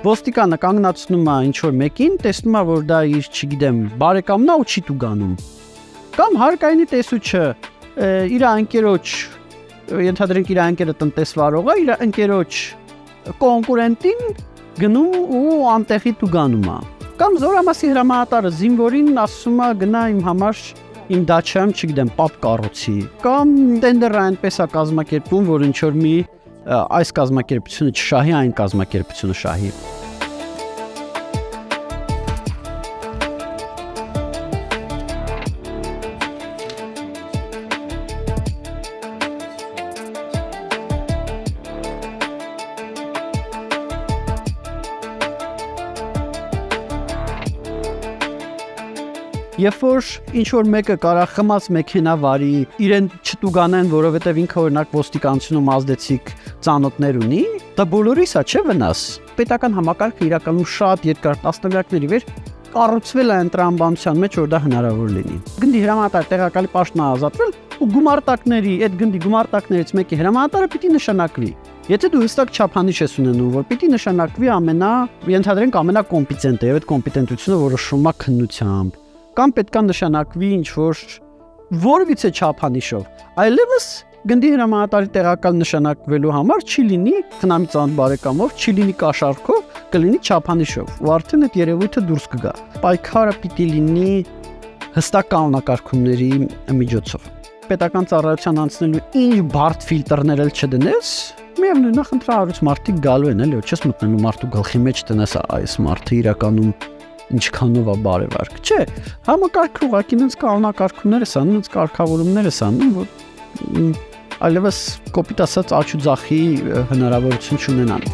Ոստիկանը կանգնացնում է ինչ-որ մեկին, տեսնում է, որ դա իր, չգիտեմ, բարեկամն է ու չի տուգանում։ Կամ հարկայինի տեսուչը իր ընկերոջ, ենթադրենք իր ընկերը տնտեսվարող է, իր ընկերոջ կոնկուրենտին գնում ու անտեղի տուգանում է։ Կամ զորամասի հրամանատարը զինվորին ասում է գնա իմ համար իմ դաչայում, չգիտեմ, պապ կառուցի։ Կամ տենդերը այնպես է կազմակերպում, որ ինչ որ մի այս կազմակերպությունը չշահի, այն կազմակերպությունը շահի։ Երբ որ ինչ-որ մեկը կարող խմած մեքենա վարի, իրեն չտուգանեն, որովհետև ինքը օրինակ ոստիկանությունում ազդեցիկ ծանոթներ ունի, դա բոլորիս է, չէ՞ վնաս։ Պետական համակարգը իրականում շատ երկար տասնամյակների վեր կառուցվել է ընտրամբանության մեջ, որ դա հնարավոր լինի։ Գնդի հրամանատար տեղակալի պաշտոնը ազատվել ու գումարտակների, այդ գնդի գումարտակներից մեկի հրամանատարը պիտի նշանակվի։ Եթե դու հստակ չափանիշ ես ունենում, որ պիտի նշանակվի ենթադրենք ամենակոմպետենտը, եւ այդ կոմպետենտությունը որոշվում է քննությամբ, կամ պետք է նշանակվի ինչ-որ որևիցե չափանիշով։ Այլևս գնդի հրամանատարի տեղակալ նշանակվելու համար չի լինի խնամի ծանոթ բարեկամով, չի լինի կաշառքով, կլինի չափանիշով։ Ու արդեն այդ երևույթը դուրս կգա։ Պայքարը պիտի լինի հստակ կանոնակարգումների միջոցով։ Պետական ծառայության անցնելու ինչ բարդ ֆիլտրներ էլ չդնես, միևնույն է խնդրահարույց մարդիկ գալու են, էլի, չես մտնելու մարդու գլխի մեջ տնես այս մարդը իրականում ինչքանով է բարևարք։ Չէ, համակարգը ուղղակի ինձ կանոնակարգումներ է անում, ինձ կարգավորումներ է անում, որ այլևս կոպիտ ասած աչու ձախի հնարավորություն չունենան։